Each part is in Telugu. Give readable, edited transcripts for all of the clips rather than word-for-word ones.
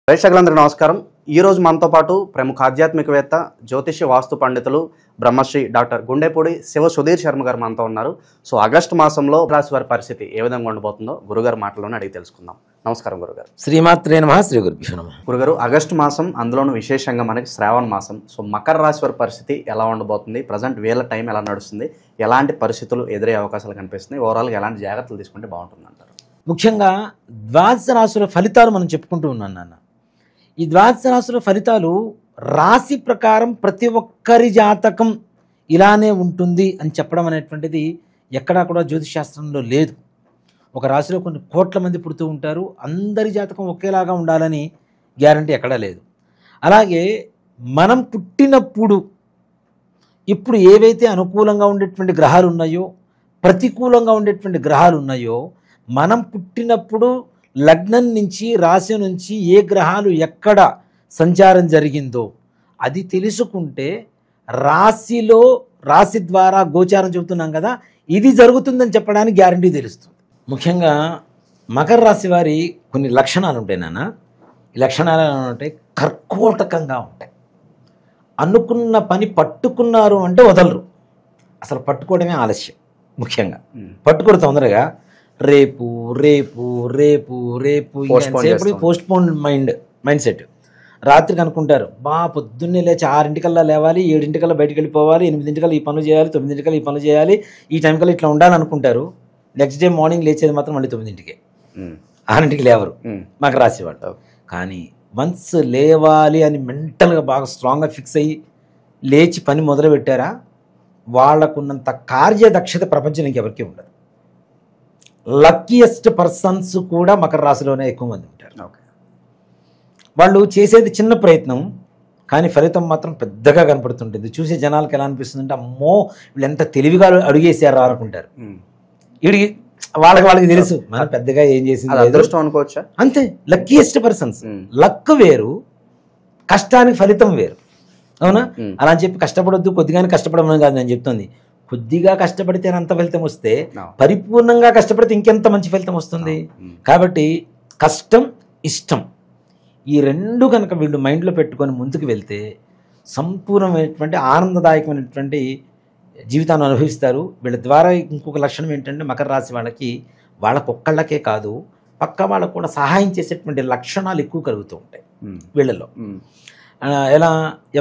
ప్రేక్షకులందరికీ నమస్కారం. ఈరోజు మనతో పాటు ప్రముఖ ఆధ్యాత్మికవేత్త, జ్యోతిష్య వాస్తు పండితులు, బ్రహ్మశ్రీ డాక్టర్ గుండెపూడి శివ సుధీర్ శర్మ గారు మనతో ఉన్నారు. సో ఆగస్టు మాసంలో రాశి వారి పరిస్థితి ఏ విధంగా ఉండబోతుందో గురుగారు మాటల్లోనే అడిగి తెలుసుకుందాం. నమస్కారం గురుగారు. శ్రీమాత్రే నమః. శ్రీ గురుభ్యో నమః. గురుగారు, ఆగస్టు మాసం, అందులోనూ విశేషంగా మనకి శ్రావణ మాసం. సో మకర రాశి వారి పరిస్థితి ఎలా ఉండబోతుంది? ప్రజెంట్ వీళ్ళ టైం ఎలా నడుస్తుంది? ఎలాంటి పరిస్థితులు ఎదురయ్యే అవకాశాలు కనిపిస్తున్నాయి? ఓవరాల్గా ఎలాంటి జాగ్రత్తలు తీసుకుంటే బాగుంటుంది అంటారు? ముఖ్యంగా ద్వాదశ రాశుల ఫలితాలు మనం చెప్పుకుంటూ ఉన్నాను నాన్న. ఈ ద్వాదశ రాశుల ఫలితాలు రాశి ప్రకారం ప్రతి ఒక్కరి జాతకం ఇలానే ఉంటుంది అని చెప్పడం అనేటువంటిది ఎక్కడా కూడా జ్యోతిష్ శాస్త్రంలో లేదు. ఒక రాశిలో కొన్ని కోట్ల మంది పుడుతూ ఉంటారు, అందరి జాతకం ఒకేలాగా ఉండాలని గ్యారంటీ ఎక్కడా లేదు. అలాగే మనం పుట్టినప్పుడు ఇప్పుడు ఏవైతే అనుకూలంగా ఉండేటువంటి గ్రహాలు ఉన్నాయో, ప్రతికూలంగా ఉండేటువంటి గ్రహాలు ఉన్నాయో, మనం పుట్టినప్పుడు లగ్నం నుంచి రాశి నుంచి ఏ గ్రహాలు ఎక్కడ సంచారం జరిగిందో అది తెలుసుకుంటే రాశి ద్వారా గోచారం చెబుతున్నాం కదా, ఇది జరుగుతుందని చెప్పడానికి గ్యారంటీ తెలుస్తుంది. ముఖ్యంగా మకర రాశి వారి కొన్ని లక్షణాలు ఉంటాయి నాన్న. ఈ లక్షణాలు ఉంటాయి, కర్కోటకంగా ఉంటాయి. అనుకున్న పని పట్టుకున్నారు అంటే వదలరు, అసలు పట్టుకోవడమే ఆలస్యం. ముఖ్యంగా పట్టుకోరు తొందరగా, రేపు రేపు రేపు రేపు పోస్ట్ పోన్ మైండ్ సెట్. రాత్రికి అనుకుంటారు, పొద్దున్నే లేచి 6 లేవాలి, 7 బయటికి వెళ్ళిపోవాలి, 8 ఈ పనులు చేయాలి, 9 ఈ పనులు చేయాలి, ఈ టైంకల్లా ఇట్లా ఉండాలనుకుంటారు. నెక్స్ట్ డే మార్నింగ్ లేచేది మాత్రం మళ్ళీ 9, 6 లేవరు మకర రాశి వాళ్ళు. కానీ వన్స్ లేవాలి అని మెంటల్గా బాగా స్ట్రాంగ్గా ఫిక్స్ అయ్యి లేచి పని మొదలు పెట్టారా, వాళ్ళకున్నంత కార్యదక్షత ప్రపంచానికి ఎవరికీ ఉండదు. లక్కీయెస్ట్ పర్సన్స్ కూడా మకర రాశిలోనే ఎక్కువ మంది ఉంటారు. వాళ్ళు చేసేది చిన్న ప్రయత్నం, కానీ ఫలితం మాత్రం పెద్దగా కనపడుతుంటుంది. చూసే జనాలకు ఎలా అనిపిస్తుంది అంటే, అమ్మో వీళ్ళు ఎంత తెలివిగా అడుగేసారు అనుకుంటారు. వీడికి వాళ్ళకి తెలుసు మనం పెద్దగా ఏం చేసింది అదృష్టం అనుకోవచ్చా? అంతే. Luckiest persons. లక్ వేరు, కష్టానికి ఫలితం వేరు. అవునా? అలా అని చెప్పి కష్టపడొద్దు, కొద్దిగానే కష్టపడమని కాదు నేను చెప్తుంది. కొద్దిగా కష్టపడితే అంత ఫలితం వస్తే, పరిపూర్ణంగా కష్టపడితే ఇంకెంత మంచి ఫలితం వస్తుంది. కాబట్టి కష్టం, ఇష్టం, ఈ రెండు కనుక వీళ్ళు మైండ్లో పెట్టుకొని ముందుకు వెళ్తే సంపూర్ణమైనటువంటి ఆనందదాయకమైనటువంటి జీవితాన్ని అనుభవిస్తారు. వీళ్ళ ద్వారా ఇంకొక లక్షణం ఏంటంటే, మకర రాశి వాళ్ళకొక్కళ్ళకే కాదు, పక్క వాళ్ళకు కూడా సహాయం చేసేటువంటి లక్షణాలు ఎక్కువ కలుగుతూ ఉంటాయి వీళ్ళలో. ఎలా,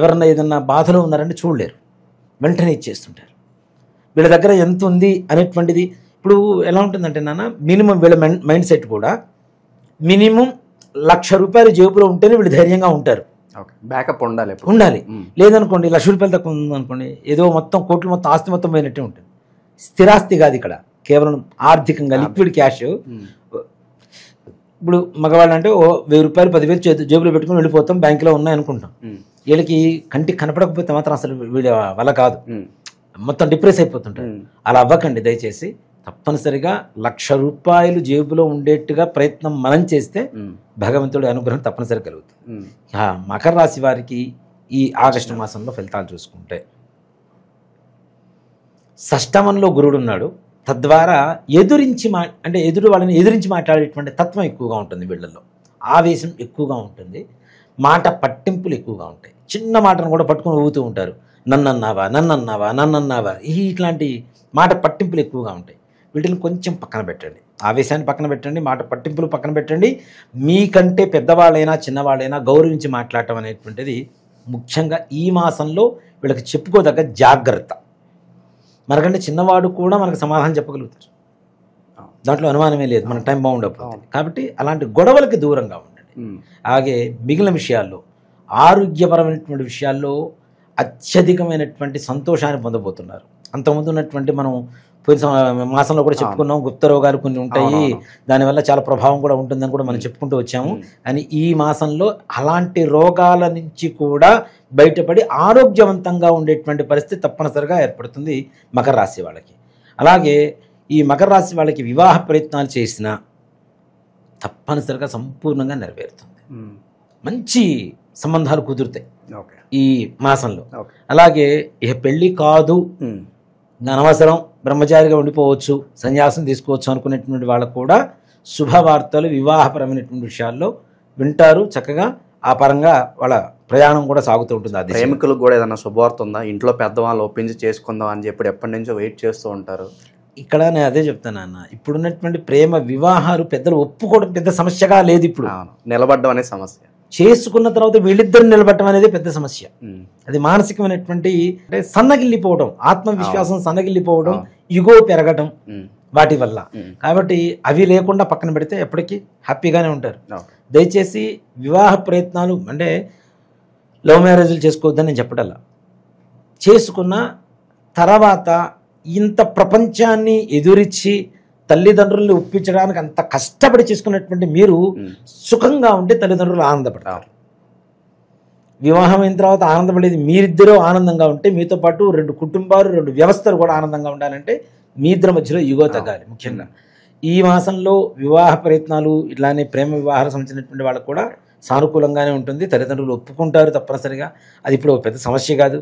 ఎవరన్నా ఏదన్నా బాధలో ఉన్నారంటే చూడలేరు, వెంటనే ఇచ్చేస్తుంటారు. వీళ్ళ దగ్గర ఎంత ఉంది అనేటువంటిది ఇప్పుడు ఎలా ఉంటుందంటే నాన్న, మినిమం వీళ్ళ మైండ్ సెట్ కూడా మినిమం ₹1,00,000 జేబులో ఉంటేనే వీళ్ళు ధైర్యంగా ఉంటారు. బ్యాకప్ ఉండాలి. లేదనుకోండి, ₹1,00,000 తక్కువ ఉందనుకోండి, ఏదో మొత్తం కోట్లు మొత్తం ఆస్తి మొత్తం పోయినట్టే ఉంటుంది. స్థిరాస్తి కాదు ఇక్కడ, కేవలం ఆర్థికంగా లిక్విడ్ క్యాష్. ఇప్పుడు మగవాళ్ళు అంటే ₹1,000 10,000 జేబులో పెట్టుకుని వెళ్ళిపోతాం, బ్యాంకులో ఉన్నాయి అనుకుంటాం. వీళ్ళకి కంటికి కనపడకపోతే మాత్రం అసలు వీళ్ళ వల్ల కాదు, మొత్తం డిప్రెస్ అయిపోతుంటారు. అలా అవ్వకండి దయచేసి. తప్పనిసరిగా ₹1,00,000 జేబులో ఉండేట్టుగా ప్రయత్నం మనం చేస్తే భగవంతుడి అనుగ్రహం తప్పనిసరిగా కలుగుతుంది. మకర రాశి వారికి ఈ ఆగస్టు మాసంలో ఫలితాలు చూసుకుంటే, షష్టమంలో గురుడు ఉన్నాడు. తద్వారా ఎదురు వాళ్ళని ఎదిరించి మాట్లాడేటువంటి తత్వం ఎక్కువగా ఉంటుంది వీళ్ళల్లో. ఆవేశం ఎక్కువగా ఉంటుంది, మాట పట్టింపులు ఎక్కువగా ఉంటాయి. చిన్న మాటను కూడా పట్టుకొని ఊగుతూ ఉంటారు. నన్నన్నావా ఇట్లాంటి మాట పట్టింపులు ఎక్కువగా ఉంటాయి. వీటిని కొంచెం పక్కన పెట్టండి, ఆవేశాన్ని పక్కన పెట్టండి, మాట పట్టింపులు పక్కన పెట్టండి. మీకంటే పెద్దవాళ్ళైనా చిన్నవాళ్ళైనా గౌరవించి మాట్లాడటం అనేటువంటిది ముఖ్యంగా ఈ మాసంలో వీళ్ళకి చెప్పుకోదగ్గ జాగ్రత్త. మనకంటే చిన్నవాడు కూడా మనకు సమాధానం చెప్పగలుగుతారు, దాంట్లో అనుమానమే లేదు, మన టైం బాగుండకపోతుంది. కాబట్టి అలాంటి గొడవలకి దూరంగా ఉండండి. అలాగే మిగిలిన విషయాల్లో, ఆరోగ్యపరమైనటువంటి విషయాల్లో అత్యధికమైనటువంటి సంతోషాన్ని పొందబోతున్నారు. అంతకుముందు ఉన్నటువంటి మనం పోయిన మాసంలో కూడా చెప్పుకున్నాం, గుప్త రోగాలు కొన్ని ఉంటాయి, దానివల్ల చాలా ప్రభావం కూడా ఉంటుందని కూడా మనం చెప్పుకుంటూ వచ్చాము. కానీ ఈ మాసంలో అలాంటి రోగాల నుంచి కూడా బయటపడి ఆరోగ్యవంతంగా ఉండేటువంటి పరిస్థితి తప్పనిసరిగా ఏర్పడుతుంది మకర రాశి వాళ్ళకి. అలాగే ఈ మకర రాశి వాళ్ళకి వివాహ ప్రయత్నాలు చేసినా తప్పనిసరిగా సంపూర్ణంగా నెరవేరుతుంది. మంచి సంబంధాలు కుదురుతాయి ఈ మాసంలో. అలాగే ఇక పెళ్ళి కాదు, అనవసరం, బ్రహ్మచారిగా ఉండిపోవచ్చు, సన్యాసం తీసుకోవచ్చు అనుకునేటువంటి వాళ్ళకు కూడా శుభవార్తలు, వివాహపరమైనటువంటి విషయాల్లో వింటారు చక్కగా, ఆ పరంగా వాళ్ళ ప్రయాణం కూడా సాగుతూ ఉంటుంది. అది ప్రేమికులకు కూడా ఏదైనా శుభవార్త ఉందా? ఇంట్లో పెద్దవాళ్ళు ఒప్పించి చేసుకుందాం అని చెప్పి ఎప్పటి నుంచో వెయిట్ చేస్తూ ఉంటారు. ఇక్కడ నేను అదే చెప్తాను అన్న, ఇప్పుడున్నటువంటి ప్రేమ వివాహాలు పెద్దలు ఒప్పుకోవడం పెద్ద సమస్యగా లేదు. ఇప్పుడు నిలబడ్డం అనే సమస్య, చేసుకున్న తర్వాత వీళ్ళిద్దరు నిలబడటం అనేది పెద్ద సమస్య. అది మానసికమైనటువంటి అంటే సన్నగిల్లిపోవడం, ఆత్మవిశ్వాసం సన్నగిల్లిపోవడం, ఇగో పెరగటం వాటి వల్ల. కాబట్టి అవి లేకుండా పక్కన పెడితే ఎప్పటికీ హ్యాపీగానే ఉంటారు. దయచేసి వివాహ ప్రయత్నాలు అంటే లవ్ మ్యారేజ్లు చేసుకోవద్దని నేను చెప్పటల్లా, చేసుకున్న తర్వాత ఇంత ప్రపంచాన్ని ఎదురించి తల్లిదండ్రుల్ని ఒప్పించడానికి అంత కష్టపడి చేసుకున్నటువంటి మీరు సుఖంగా ఉంటే తల్లిదండ్రులు ఆనందపడతారు. వివాహం అయిన తర్వాత ఆనందపడేది మీరిద్దరూ ఆనందంగా ఉంటే, మీతో పాటు 2 కుటుంబాలు 2 వ్యవస్థలు కూడా ఆనందంగా ఉండాలంటే మీ ఇద్దరి మధ్యలో ఈగో తగ్గాలి. ముఖ్యంగా ఈ మాసంలో వివాహ ప్రయత్నాలు ఇట్లానే ప్రేమ వివాహాలకు సంబంధించినటువంటి వాళ్ళకు కూడా సానుకూలంగానే ఉంటుంది. తల్లిదండ్రులు ఒప్పుకుంటారు తప్పనిసరిగా. అది ఇప్పుడు పెద్ద సమస్య కాదు.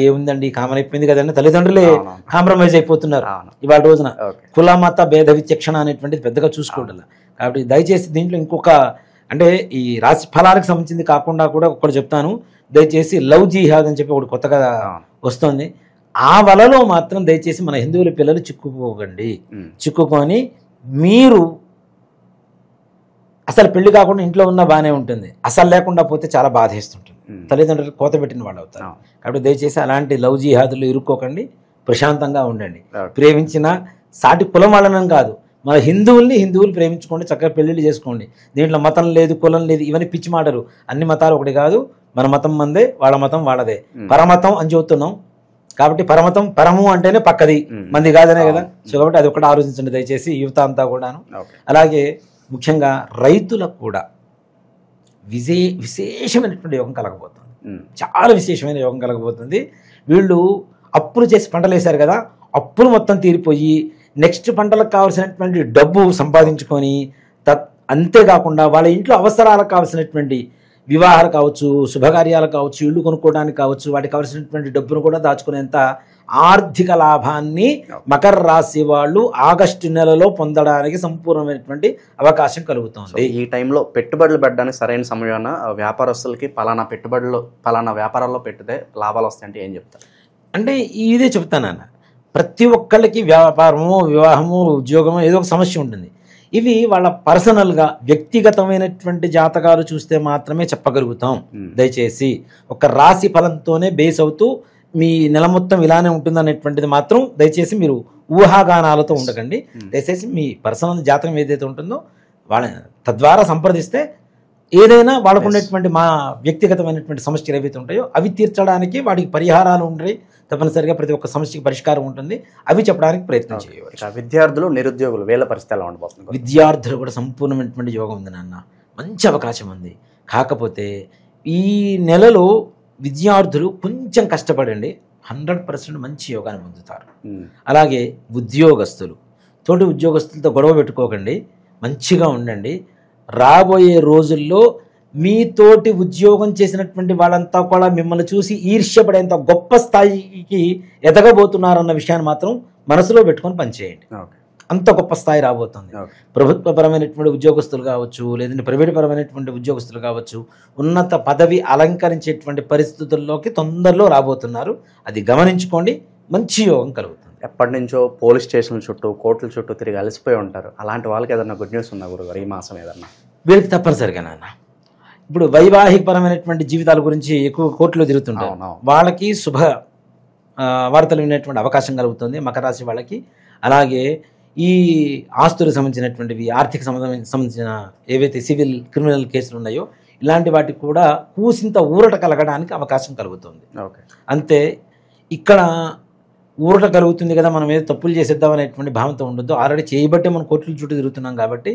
ఏముందండి కామన్ అయిపోయింది కదండి, తల్లిదండ్రులే కాంప్రమైజ్ అయిపోతున్నారు ఇవాళ రోజున. కుల మత భేద విచక్షణ అనేటువంటిది పెద్దగా చూసుకోవట్లేదు. కాబట్టి దయచేసి దీంట్లో ఇంకొక అంటే ఈ రాశి ఫలాలకు సంబంధించింది కాకుండా కూడా ఒకటి చెప్తాను. దయచేసి లవ్ జిహాద్ అని చెప్పి ఒకటి కొత్తగా వస్తుంది. ఆ వలలో మాత్రం దయచేసి మన హిందువుల పిల్లలు చిక్కుకోకండి. చిక్కుకొని మీరు అసలు పెళ్లి కాకుండా ఇంట్లో ఉన్నా బాగానే ఉంటుంది, అసలు లేకుండా పోతే చాలా బాధేస్తుంటుంది, తల్లిదండ్రులు కోత పెట్టిన వాళ్ళు అవుతారు. కాబట్టి దయచేసి అలాంటి లవ్ జిహాదులు ఇరుక్కోకండి, ప్రశాంతంగా ఉండండి. ప్రేమించిన సాటి కులం వాళ్ళని కాదు, మన హిందువులు ప్రేమించుకోండి, చక్కగా పెళ్లిళ్ళు చేసుకోండి. దీంట్లో మతం లేదు, కులం లేదు, ఇవన్నీ పిచ్చి మాటలు. అన్ని మతాలు ఒకటి కాదు, మన మతం మందే, వాళ్ళ మతం వాళ్ళదే. పరమతం అని చెబుతున్నాం కాబట్టి పరమతం, పరము అంటేనే పక్కది, మంది కాదనే కదా. సో కాబట్టి అది ఒకటి ఆలోచించండి దయచేసి యువత అంతా కూడాను. అలాగే ముఖ్యంగా రైతులకు కూడా విశేషమైనటువంటి యోగం కలగబోతుంది. చాలా విశేషమైన యోగం కలగబోతుంది. వీళ్ళు అప్పులు చేసి పంటలు వేశారు కదా, అప్పులు మొత్తం తీరిపోయి నెక్స్ట్ పంటలకు కావాల్సినటువంటి డబ్బు సంపాదించుకొని, అంతేకాకుండా వాళ్ళ ఇంట్లో అవసరాలకు కావాల్సినటువంటి వివాహాలు కావచ్చు, శుభకార్యాలు కావచ్చు, ఇళ్ళు కొనుక్కోవడానికి కావచ్చు, వాటికి కావాల్సినటువంటి డబ్బును కూడా దాచుకునేంత ఆర్థిక లాభాన్ని మకర రాశి వాళ్ళు ఆగస్టు నెలలో పొందడానికి సంపూర్ణమైనటువంటి అవకాశం కలుగుతుంది. ఈ టైంలో పెట్టుబడులు పెట్టడానికి సరైన సమయాన వ్యాపారస్తులకి పలానా పెట్టుబడులు పలానా వ్యాపారాల్లో పెడితే లాభాలు వస్తాయంటే ఏం చెప్తారు? అంటే ఇదే చెప్తానన్న, ప్రతి ఒక్కళ్ళకి వ్యాపారము, వివాహము, ఉద్యోగము ఏదో ఒక సమస్య ఉంటుంది. ఇవి వాళ్ళ పర్సనల్గా వ్యక్తిగతమైనటువంటి జాతకాలు చూస్తే మాత్రమే చెప్పగలుగుతాం. దయచేసి ఒక రాశి ఫలంతోనే బేస్ అవుతూ మీ నెల మొత్తం ఇలానే ఉంటుందనేటువంటిది మాత్రం దయచేసి మీరు ఊహాగానాలతో ఉండకండి. దయచేసి మీ పర్సనల్ జాతకం ఏదైతే ఉంటుందో వాళ్ళ తద్వారా సంప్రదిస్తే ఏదైనా వాళ్ళకు ఉండేటువంటి మా వ్యక్తిగతమైనటువంటి సమస్యలు ఏవైతే ఉంటాయో అవి తీర్చడానికి వాటికి పరిహారాలు ఉంటాయి. తప్పనిసరిగా ప్రతి ఒక్క సమస్యకి పరిష్కారం ఉంటుంది, అవి చెప్పడానికి ప్రయత్నం చేయవచ్చు. విద్యార్థులు, నిరుద్యోగులు వీళ్ళ పరిస్థితి ఎలా ఉండబోతుంది? విద్యార్థులు కూడా సంపూర్ణమైనటువంటి యోగం ఉంది నాన్న, మంచి అవకాశం ఉంది. కాకపోతే ఈ నెలలో విద్యార్థులు కొంచెం కష్టపడండి, 100% మంచి యోగాన్ని పొందుతారు. అలాగే ఉద్యోగస్తులు, తోటి ఉద్యోగస్తులతో గొడవ పెట్టుకోకండి, మంచిగా ఉండండి. రాబోయే రోజుల్లో మీతోటి ఉద్యోగం చేసినటువంటి వాళ్ళంతా కూడా మిమ్మల్ని చూసి ఈర్ష్యపడేంత గొప్ప స్థాయికి ఎదగబోతున్నారన్న విషయాన్ని మాత్రం మనసులో పెట్టుకొని పనిచేయండి. అంత గొప్ప స్థాయి రాబోతుంది. ప్రభుత్వపరమైనటువంటి ఉద్యోగస్తులు కావచ్చు, లేదంటే ప్రైవేట్ పరమైనటువంటి ఉద్యోగస్తులు కావచ్చు, ఉన్నత పదవి అలంకరించేటువంటి పరిస్థితుల్లోకి తొందరలో రాబోతున్నారు. అది గమనించుకోండి, మంచి యోగం కలుగుతుంది. ఎప్పటి నుంచో పోలీస్ స్టేషన్ల చుట్టూ, కోర్టుల చుట్టూ తిరిగి అలసిపోయి ఉంటారు. అలాంటి వాళ్ళకి ఏదన్నా గుడ్ న్యూస్ ఉందా గురుగారు ఈ మాసం ఏదన్నా? వీళ్ళకి తప్పనిసరిగా నాన్న, ఇప్పుడు వైవాహిక పరమైనటువంటి జీవితాల గురించి ఎక్కువ కోర్టులో తిరుగుతుంటారు. వాళ్ళకి శుభ వార్తలు వినేటువంటి అవకాశం కలుగుతుంది మకర రాశి వాళ్ళకి. అలాగే ఈ ఆస్తులకు సంబంధించినటువంటివి, ఆర్థిక సంబంధించిన ఏవైతే సివిల్, క్రిమినల్ కేసులు ఉన్నాయో ఇలాంటి వాటికి కూడా కూసింత ఊరట కలగడానికి అవకాశం కలుగుతుంది. అంతే, ఇక్కడ ఊరట కలుగుతుంది కదా, మనం ఏదో తప్పులు చేసేద్దాం అనేటువంటి భావంతో ఉండొద్దు. ఆల్రెడీ చేయబట్టే మనం కోర్టుల చుట్టూ తిరుగుతున్నాం కాబట్టి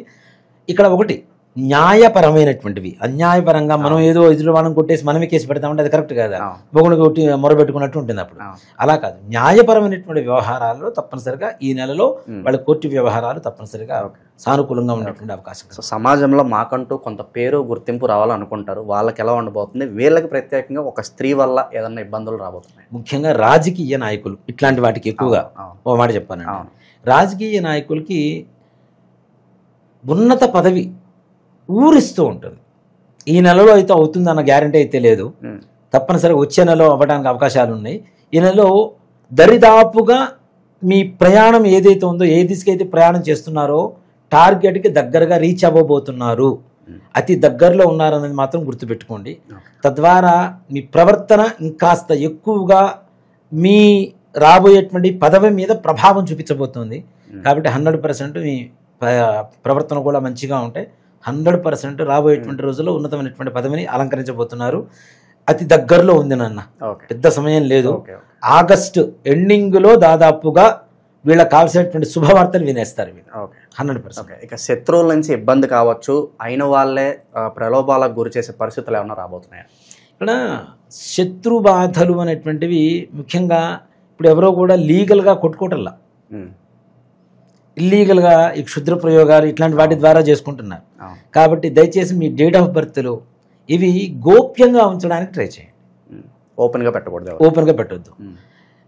ఇక్కడ ఒకటి న్యాయపరమైనటువంటివి. అన్యాయపరంగా మనం ఏదో ఎదురు వాళ్ళని కొట్టేసి మనమే కేసు పెడతామంటే అది కరెక్ట్ కదా, బొగుడు కొట్టి మొరబెట్టుకున్నట్టు ఉంటుంది. అప్పుడు అలా కాదు, న్యాయపరమైనటువంటి వ్యవహారాల్లో తప్పనిసరిగా ఈ నెలలో వాళ్ళ కోర్టు వ్యవహారాలు తప్పనిసరిగా సానుకూలంగా ఉండేటువంటి అవకాశం. సో సమాజంలో మాకంటూ కొంత పేరు, గుర్తింపు రావాలనుకుంటారు, వాళ్ళకి ఎలా ఉండబోతుంది? వీళ్ళకి ప్రత్యేకంగా ఒక స్త్రీ వల్ల ఏదన్నా ఇబ్బందులు రాబోతున్నాయి? ముఖ్యంగా రాజకీయ నాయకులు ఇట్లాంటి వాటికి ఎక్కువగా ఓ మాట చెప్పానండి. రాజకీయ నాయకులకి ఉన్నత పదవి ఊరిస్తూ ఉంటుంది. ఈ నెలలో అయితే అవుతుందన్న గ్యారంటీ అయితే లేదు. తప్పనిసరిగా వచ్చే నెలలో అవ్వడానికి అవకాశాలు ఉన్నాయి. ఈ నెలలో దరిదాపుగా మీ ప్రయాణం ఏదైతే ఉందో, ఏ దిశకైతే ప్రయాణం చేస్తున్నారో టార్గెట్కి దగ్గరగా రీచ్ అవ్వబోతున్నారు. అతి దగ్గరలో ఉన్నారన్నది మాత్రం గుర్తుపెట్టుకోండి. తద్వారా మీ ప్రవర్తన ఇంకాస్త ఎక్కువగా మీ రాబోయేటువంటి పదవి మీద ప్రభావం చూపించబోతుంది. కాబట్టి 100% మీ ప్రవర్తన కూడా మంచిగా ఉంటే 100% రాబోయేటువంటి రోజుల్లో ఉన్నతమైనటువంటి పదవిని అలంకరించబోతున్నారు. అతి దగ్గరలో ఉంది నాన్న, పెద్ద సమయం లేదు. ఆగస్టు ఎండింగ్లో దాదాపుగా వీళ్ళకి కావాల్సినటువంటి శుభవార్తలు వినేస్తారు వీళ్ళు 100%. ఇక శత్రువుల నుంచి ఇబ్బంది కావచ్చు, అయిన వాళ్ళే ప్రలోభాలకు గురి చేసే పరిస్థితులు ఏమైనా రాబోతున్నాయా? ఇక్కడ శత్రు బాధలు అనేటువంటివి ముఖ్యంగా ఇప్పుడు ఎవరో కూడా లీగల్గా కొట్టుకోవటంలా, ఇల్లీగల్గా ఈ క్షుద్ర ప్రయోగాలు ఇట్లాంటి వాటి ద్వారా చేసుకుంటున్నారు. కాబట్టి దయచేసి మీ డేట్ ఆఫ్ బర్త్లు ఇవి గోప్యంగా ఉంచడానికి ట్రై చేయండి. ఓపెన్గా పెట్టకూడదు, ఓపెన్గా పెట్టొద్దు.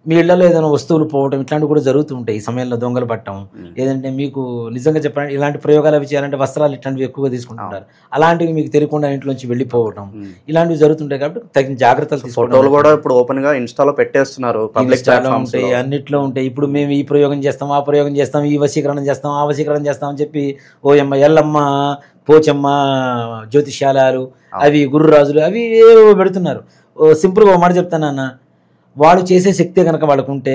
మీ ఇళ్లలో ఏదైనా వస్తువులు పోవడం ఇట్లాంటివి కూడా జరుగుతూ ఉంటాయి. ఈ సమయంలో దొంగలు పట్టడం, లేదంటే మీకు నిజంగా చెప్పాలంటే ఇలాంటి ప్రయోగాలు అవి చేయాలంటే వస్త్రాలు ఇట్లాంటివి ఎక్కువగా తీసుకుంటుంటారు. అలాంటివి మీకు తెలియకుండా ఇంట్లోంచి వెళ్ళిపోవడం ఇలాంటివి జరుగుతుంటాయి. కాబట్టి తగిన జాగ్రత్తలు తీసుకోవడం. ఫోటోలు కూడా ఇప్పుడు ఓపెన్గా ఇన్స్టాలో పెట్టేస్తున్నారు, ఉంటాయి, అన్నిట్లో ఉంటాయి. ఇప్పుడు మేము ఈ ప్రయోగం చేస్తాం, ఆ ప్రయోగం చేస్తాం, ఈ వశీకరణం చేస్తాం, ఆ వశీకరణం చేస్తాం అని చెప్పి ఓయమ్మ ఎల్లమ్మ పోచమ్మ జ్యోతిష్యాలు అవి గురురాజులు అవి ఏవో పెడుతున్నారు. సింపుల్గా ఒక మాట చెప్తానన్న, వాళ్ళు చేసే శక్తి కనుక వాళ్ళకు ఉంటే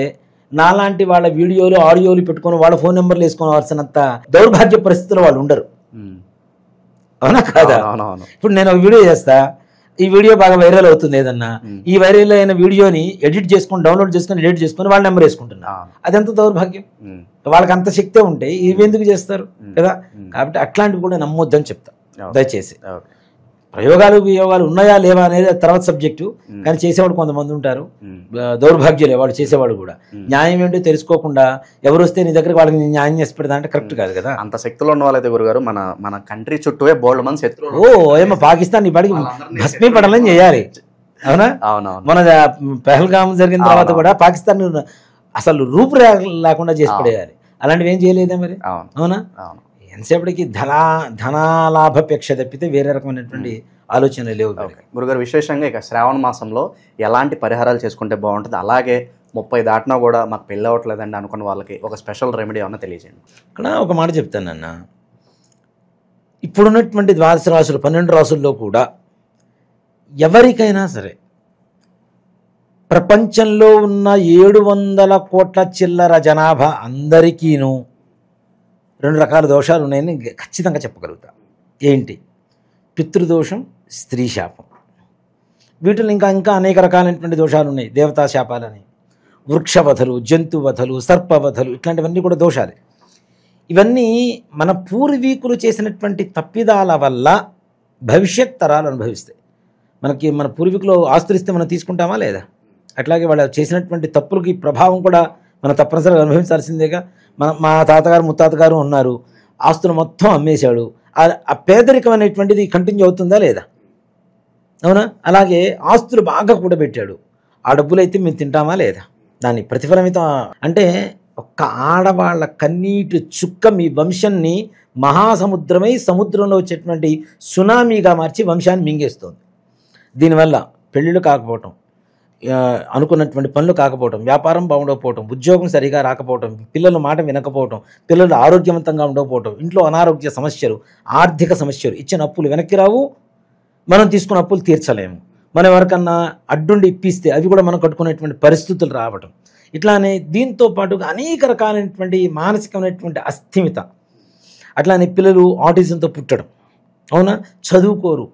నాలాంటి వాళ్ళ వీడియోలు ఆడియోలు పెట్టుకొని వాళ్ళ ఫోన్ నెంబర్లు వేసుకోవాల్సినంత దౌర్భాగ్య పరిస్థితుల్లో వాళ్ళు ఉండరు. అవునా కాదా? ఇప్పుడు నేను ఒక వీడియో చేస్తా, ఈ వీడియో బాగా వైరల్ అవుతుంది ఏదన్నా, ఈ వైరల్ అయిన వీడియోని ఎడిట్ చేసుకొని డౌన్లోడ్ చేసుకొని ఎడిట్ చేసుకొని వాళ్ళ నెంబర్ వేసుకుంటున్నా. అదెంత దౌర్భాగ్యం. వాళ్ళకి అంత శక్తే ఉంటే ఇవి ఎందుకు చేస్తారు కదా? కాబట్టి అట్లాంటివి కూడా నమ్మొద్దని చెప్తా దయచేసి. ప్రయోగాలు వియోగాలు ఉన్నాయా లేవా అనేది తర్వాత సబ్జెక్టు, కానీ చేసేవాడు కొంతమంది ఉంటారు దౌర్భాగ్యులే వాళ్ళు చేసేవాడు కూడా. న్యాయం ఏంటో తెలుసుకోకుండా ఎవరు వస్తే నీ దగ్గర వాళ్ళకి న్యాయం చేసి పెడతా అంటే కరెక్ట్ కాదు కదా. అంత శక్తిలో ఉన్న వాళ్ళైతే గురుగారు మన కంట్రీ చుట్టూ బోల్డ్ మంది శత్రువులు. ఏమో పాకిస్తాన్ ఈ బడికి భస్మీపడలని చేయాలి. అవునా? మన పెహల్గాం జరిగిన తర్వాత కూడా పాకిస్తాన్ అసలు రూపు లేకుండా చేసి పడేయాలి. అలాంటివి ఏం చేయలేదే మరి. అవునా? ఎంతసేపటికి ధనాలాభపేక్ష తప్పితే వేరే రకమైనటువంటి ఆలోచనలు లేవు. గురుగారు, విశేషంగా ఇక శ్రావణ మాసంలో ఎలాంటి పరిహారాలు చేసుకుంటే బాగుంటుంది, అలాగే 30 దాటినా కూడా మాకు పెళ్ళి అవ్వట్లేదండి అనుకున్న వాళ్ళకి ఒక స్పెషల్ రెమెడీ ఏమన్నా తెలియజేయండి. ఇక్కడ ఒక మాట చెప్తానన్న, ఇప్పుడున్నటువంటి 12 రాసులు 12 రాసుల్లో కూడా ఎవరికైనా సరే ప్రపంచంలో ఉన్న 700 కోట్ల చిల్లర జనాభా అందరికీను 2 రకాల దోషాలు ఉన్నాయని ఖచ్చితంగా చెప్పగలుగుతా. ఏంటి? పితృదోషం, స్త్రీ శాపం. వీటిలో ఇంకా అనేక రకాలైనటువంటి దోషాలు ఉన్నాయి. దేవతా శాపాలని, వృక్షవధలు, జంతువధలు, సర్పవధలు ఇట్లాంటివన్నీ కూడా దోషాలే. ఇవన్నీ మన పూర్వీకులు చేసినటువంటి తప్పిదాల వల్ల భవిష్యత్ తరాలు అనుభవిస్తాయి. మన పూర్వీకులు ఆస్తులు ఇస్తే మనం తీసుకుంటామా లేదా? అట్లాగే వాళ్ళు చేసినటువంటి తప్పులకి ప్రభావం కూడా మనం తప్పనిసరిగా అనుభవించాల్సిందేగా. మా తాతగారు ముత్తాతగారు ఉన్నారు, ఆస్తులు మొత్తం అమ్మేశాడు. ఆ పేదరికం అనేటువంటిది కంటిన్యూ అవుతుందా లేదా? అవునా? అలాగే ఆస్తులు బాగా కూడబెట్టాడు, ఆ డబ్బులు అయితే మేము తింటామా లేదా? దాని ప్రతిఫలమితం అంటే ఒక్క ఆడవాళ్ళ కన్నీటి చుక్క మీ వంశాన్ని మహాసముద్రమై సముద్రంలో వచ్చేటువంటి సునామీగా మార్చి వంశాన్ని మింగేస్తుంది. దీనివల్ల పెళ్ళిళ్ళు కాకపోవటం, అనుకున్నటువంటి పనులు కాకపోవటం, వ్యాపారం బాగుండకపోవటం, ఉద్యోగం సరిగా రాకపోవటం, పిల్లల మాట వినకపోవటం, పిల్లలు ఆరోగ్యవంతంగా ఉండకపోవటం, ఇంట్లో అనారోగ్య సమస్యలు, ఆర్థిక సమస్యలు, ఇచ్చిన అప్పులు వెనక్కి రావు, మనం తీసుకున్న అప్పులు తీర్చలేము, మనం ఎవరికన్నా అడ్డుండి ఇప్పిస్తే అవి కూడా మనం కట్టుకునేటువంటి పరిస్థితులు రావటం, ఇట్లానే దీంతో పాటుగా అనేక రకాలైనటువంటి మానసికమైనటువంటి అస్థిమిత, అట్లానే పిల్లలు ఆటిజంతో పుట్టడం, అవునా, చదువుకోరు,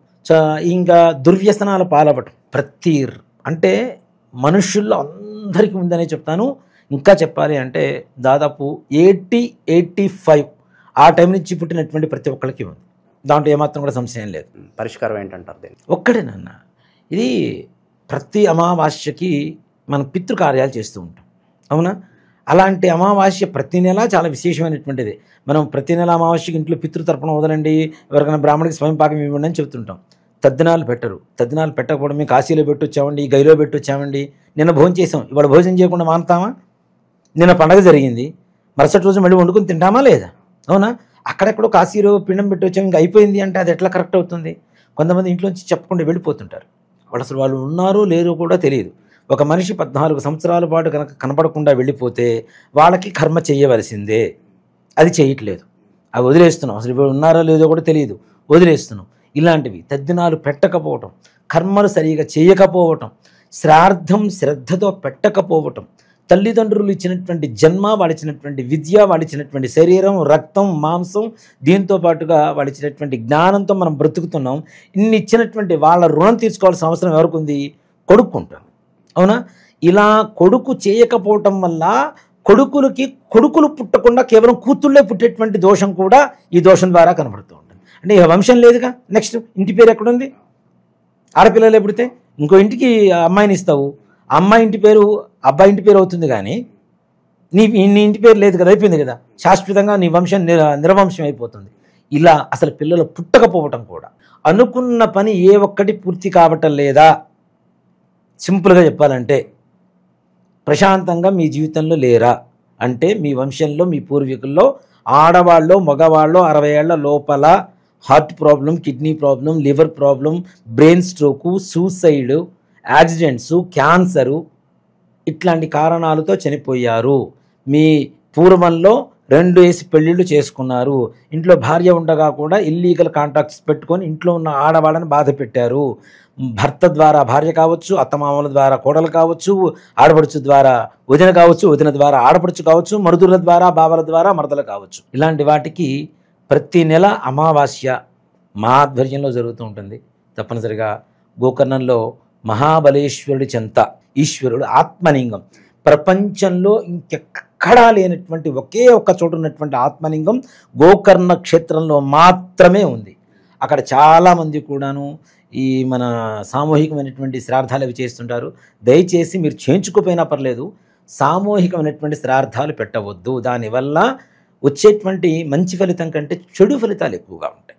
ఇంకా దుర్వ్యసనాల పాలవ్వటం. అంటే మనుషుల్లో అందరికీ ఉందనే చెప్తాను. ఇంకా చెప్పాలి అంటే దాదాపు 80-85 ఆ టైం నుంచి పుట్టినటువంటి ప్రతి ఒక్కరికి ఉంది. దాంట్లో ఏమాత్రం కూడా సంశయం లేదు. పరిష్కారం ఏంటంటారు? ఒక్కడేనన్న, ఇది ప్రతి అమావాస్యకి మనం పితృకార్యాలు చేస్తూ ఉంటాం. అవునా? అలాంటి అమావాస్య ప్రతి నెల చాలా విశేషమైనటువంటిది. మనం ప్రతి నెల అమావాస్యకి ఇంట్లో పితృతర్పణ వదలండి, ఎవరికైనా బ్రాహ్మణికి స్వయం పాకం ఇవ్వండి అని చెప్తుంటాం. తద్దినాలు పెట్టరు. తద్దినాలు పెట్టకపోవడం, మేము కాశీలో పెట్టొచ్చామండి, గైలో పెట్టొచ్చామండి, నిన్న భోజనం చేసాం, ఇవాళ భోజనం చేయకుండా మానుతామా? నిన్న పండగ జరిగింది, మరుసటి రోజు మళ్ళీ వండుకొని తింటామా లేదా? అవునా? అక్కడెక్కడో కాశీలో పిండం పెట్టొచ్చాము ఇంకా అయిపోయింది అంటే అది ఎట్లా కరెక్ట్ అవుతుంది? కొంతమంది ఇంట్లోంచి చెప్పకుండా వెళ్ళిపోతుంటారు. వాళ్ళు ఉన్నారో లేరో కూడా తెలియదు. ఒక మనిషి 14 సంవత్సరాల పాటు కనుక కనపడకుండా వెళ్ళిపోతే వాళ్ళకి కర్మ చేయవలసిందే. అది చేయట్లేదు, అవి వదిలేస్తున్నాం. అసలు ఇప్పుడు ఉన్నారో లేదో కూడా తెలియదు, వదిలేస్తున్నాం. ఇలాంటివి తద్దినాలు పెట్టకపోవటం, కర్మలు సరిగా చేయకపోవటం, శ్రాద్ధం శ్రద్ధతో పెట్టకపోవటం, తల్లిదండ్రులు ఇచ్చినటువంటి జన్మ, వాళ్ళు ఇచ్చినటువంటి విద్య, వాళ్ళు ఇచ్చినటువంటి శరీరం, రక్తం, మాంసం, దీంతో పాటుగా వాళ్ళు ఇచ్చినటువంటి జ్ఞానంతో మనం బ్రతుకుతున్నాం. ఇన్ని ఇచ్చినటువంటి వాళ్ళ రుణం తీర్చుకోవాల్సిన అవసరం ఎవరికి ఉంది? కొడుకుంటాం. అవునా? ఇలా కొడుకు చేయకపోవటం వల్ల కొడుకులకి కొడుకులు పుట్టకుండా కేవలం కూతుళ్ళే పుట్టేటువంటి దోషం కూడా ఈ దోషం ద్వారా కనబడుతూ ఉంటుంది. అంటే ఇక వంశం లేదుగా. నెక్స్ట్ ఇంటి పేరు ఎక్కడుంది? ఆడపిల్లలే పుడితే ఇంకో ఇంటికి అమ్మాయిని ఇస్తావు, అమ్మాయి ఇంటి పేరు అబ్బాయి ఇంటి పేరు అవుతుంది, కానీ నీ ఇంటి పేరు లేదు కదా, అయిపోయింది కదా, శాశ్వతంగా నీ వంశం నిర్వంశం అయిపోతుంది. ఇలా అసలు పిల్లలు పుట్టకపోవటం కూడా, అనుకున్న పని ఏ ఒక్కటి పూర్తి కావటం లేదా. సింపుల్గా చెప్పాలంటే ప్రశాంతంగా మీ జీవితంలో లేరా అంటే మీ వంశంలో, మీ పూర్వీకుల్లో ఆడవాళ్ళు మగవాళ్ళు 60 ఏళ్ల లోపల heart problem, kidney problem, liver problem, brain stroke, suicide, accidents, cancer, ఇట్లాంటి కారణాలతో చనిపోయారు. మీ పూర్వంలో 2 వేసి పెళ్ళిళ్ళు చేసుకున్నారు. ఇంట్లో భార్య ఉండగా కూడా ఇల్లీగల్ కాంట్రాక్ట్స్ పెట్టుకొని ఇంట్లో ఉన్న ఆడవాళ్ళని బాధ పెట్టారు. భర్త ద్వారా భార్య కావచ్చు, అత్తమామల ద్వారా కోడలు కావచ్చు, ఆడపడుచు ద్వారా వదిన కావచ్చు, వదిన ద్వారా ఆడపడుచు కావచ్చు, మరుదుల ద్వారా బావల ద్వారా మరదలు కావచ్చు. ఇలాంటి వాటికి ప్రతి నెల అమావాస్య మా ఆధ్వర్యంలో జరుగుతూ ఉంటుంది. తప్పనిసరిగా గోకర్ణంలో మహాబలేశ్వరుడి చెంత ఈశ్వరుడు ఆత్మలింగం, ప్రపంచంలో ఇంకెక్కడా లేనటువంటి ఒకే ఒక్క చోటు ఉన్నటువంటి ఆత్మలింగం గోకర్ణ క్షేత్రంలో మాత్రమే ఉంది. అక్కడ చాలామంది కూడాను ఈ మన సామూహికమైనటువంటి శ్రార్థాలు అవి చేస్తుంటారు. దయచేసి మీరు చేయించుకోపోయినా పర్లేదు, సామూహికమైనటువంటి శ్రార్థాలు పెట్టవద్దు. దానివల్ల వచ్చేటువంటి మంచి ఫలితం కంటే చెడు ఫలితాలు ఎక్కువగా ఉంటాయి.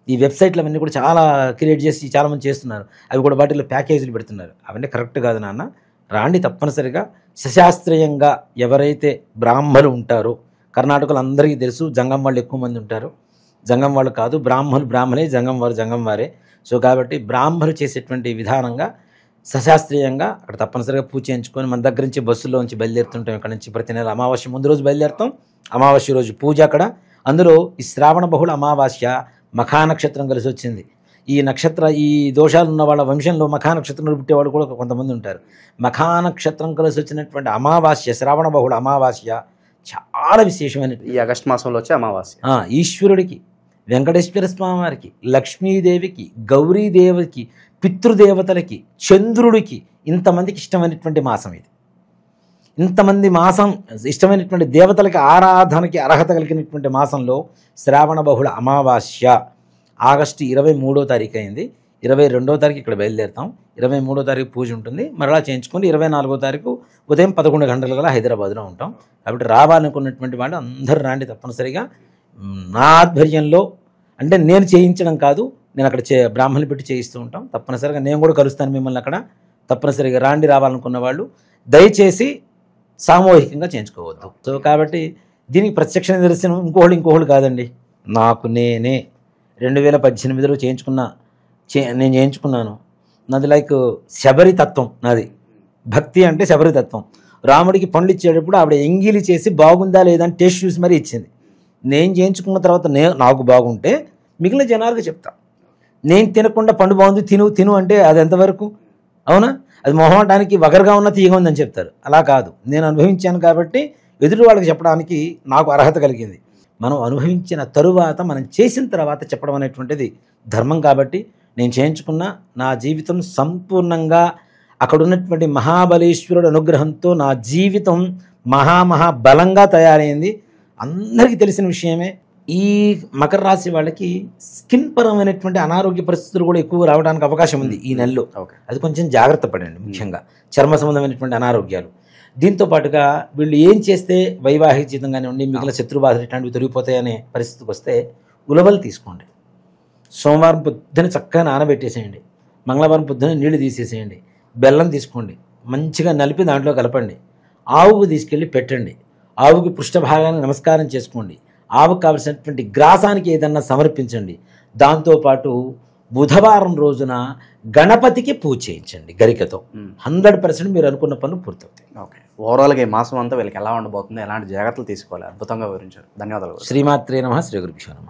ఈ వెబ్సైట్లు అవన్నీ కూడా చాలా క్రియేట్ చేసి చాలామంది చేస్తున్నారు. అవి కూడా వాటిలో ప్యాకేజీలు పెడుతున్నారు. అవన్నీ కరెక్ట్ కాదు నాన్న. రాండి, తప్పనిసరిగా సశాస్త్రీయంగా ఎవరైతే బ్రాహ్మలు ఉంటారో, కర్ణాటకలో అందరికీ తెలుసు జంగం వాళ్ళు ఎక్కువ మంది ఉంటారు. జంగం వాళ్ళు కాదు, బ్రాహ్మలే, జంగం వారు జంగం వారే. సో కాబట్టి బ్రాహ్మలు చేసేటువంటి విధానంగా సశాస్త్రీయంగా అక్కడ తప్పనిసరిగా పూజ చేయించుకొని మన దగ్గర నుంచి బస్సులోంచి బయలుదేరుతుంటాం. ఇక్కడ నుంచి ప్రతి నెల అమావాస్య ముందు రోజు బయలుదేరుతాం. అమావాస్య రోజు పూజ అక్కడ. అందులో ఈ శ్రావణ బహుళ అమావాస్య మఖా నక్షత్రం కలిసి వచ్చింది. ఈ దోషాలు ఉన్న వాళ్ళ వంశంలో మఖా నక్షత్రంలో పుట్టేవాళ్ళు కూడా కొంతమంది ఉంటారు. మఖా నక్షత్రం కలిసి వచ్చినటువంటి అమావాస్య, శ్రావణ బహుళ అమావాస్య చాలా విశేషమైన ఈ ఆగస్టు మాసంలో వచ్చే అమావాస్య. ఈశ్వరుడికి, వెంకటేశ్వర స్వామి వారికి, లక్ష్మీదేవికి, గౌరీదేవికి, పితృదేవతలకి, చంద్రుడికి, ఇంతమందికి ఇష్టమైనటువంటి మాసం ఇది. ఇంతమంది మాసం ఇష్టమైనటువంటి దేవతలకి ఆరాధనకి అర్హత కలిగినటువంటి మాసంలో శ్రావణ బహుళ అమావాస్య ఆగస్టు 23వ తారీఖు అయింది. 22వ తారీఖు ఇక్కడ బయలుదేరుతాం. 23వ తారీఖు పూజ ఉంటుంది. మరలా చేయించుకొని 24వ తారీఖు ఉదయం 11 గంటల కల్లా హైదరాబాద్లో ఉంటాం. కాబట్టి రావాలనుకున్నటువంటి వాళ్ళు అందరూ రాండి తప్పనిసరిగా. నా ఆధ్వర్యంలో, అంటే నేను చేయించడం కాదు, నేను అక్కడ బ్రాహ్మణులు పెట్టి చేయిస్తూ ఉంటాం. తప్పనిసరిగా నేను కూడా కలుస్తాను మిమ్మల్ని అక్కడ. తప్పనిసరిగా రాండి. రావాలనుకున్న వాళ్ళు దయచేసి సామూహికంగా చేయించుకోవద్దు. సో కాబట్టి దీనికి ప్రత్యక్ష నిదర్శనం ఇంకోళ్ళు కాదండి, నాకు నేనే 2018లో నేను చేయించుకున్నాను. నాది లైక్ శబరి తత్వం. నాది భక్తి అంటే శబరి తత్వం. రాముడికి పండ్లు ఇచ్చేటప్పుడు ఆవిడ ఎంగిలి చేసి బాగుందా లేదా అని టేస్ట్ చూసి మరీ ఇచ్చింది. నేను చేయించుకున్న తర్వాత నాకు బాగుంటే మిగిలిన జనాలకు చెప్తా. నేను తినకుండా పండు బాగుంది తిను అంటే అది ఎంతవరకు? అవునా? అది మొహమాటానికి వగరుగా ఉన్న తీయగా ఉందని చెప్తారు. అలా కాదు, నేను అనుభవించాను కాబట్టి ఎదుటి వాళ్ళకి చెప్పడానికి నాకు అర్హత కలిగింది. మనం అనుభవించిన తరువాత, మనం చేసిన తర్వాత చెప్పడం అనేటువంటిది ధర్మం. కాబట్టి నేను చేయించుకున్న నా జీవితం సంపూర్ణంగా అక్కడ ఉన్నటువంటి మహాబలేశ్వరుడు అనుగ్రహంతో నా జీవితం మహాబలంగా తయారైంది. అందరికీ తెలిసిన విషయమే. ఈ మకర రాశి వాళ్ళకి స్కిన్ పరమైనటువంటి అనారోగ్య పరిస్థితులు కూడా ఎక్కువ రావడానికి అవకాశం ఉంది ఈ నెలలో. అది కొంచెం జాగ్రత్త పడండి. ముఖ్యంగా చర్మ సంబంధమైనటువంటి అనారోగ్యాలు. దీంతో పాటుగా వీళ్ళు ఏం చేస్తే వైవాహిక జీవితం కానివ్వండి, మిగిలిన శత్రుబాధలు ఇట్లాంటివి తొలగిపోతాయనే పరిస్థితికి వస్తే ఉలవలు తీసుకోండి. సోమవారం పొద్దున చక్కగా నానబెట్టేసేయండి. మంగళవారం పొద్దున నీళ్లు తీసేసేయండి. బెల్లం తీసుకోండి, మంచిగా నలిపి దాంట్లో కలపండి. ఆవుకు తీసుకెళ్ళి పెట్టండి. ఆవుకి పృష్ఠభాగాన్ని నమస్కారం చేసుకోండి. ఆవుకు కావలసినటువంటి గ్రాసానికి ఏదన్నా సమర్పించండి. దాంతోపాటు బుధవారం రోజున గణపతికి పూజ చేయించండి గరికతో. 100% మీరు అనుకున్న పనులు పూర్తవుతాయి. ఓకే, ఓవరాల్గా ఈ మాసం అంతా వీళ్ళకి ఎలా ఉండబోతుంది, ఎలాంటి జాగ్రత్తలు తీసుకోవాలి, అద్భుతంగా వివరించారు. ధన్యవాదాలు. శ్రీమాత్రే నమః. శ్రీ గురుభ్యో నమః.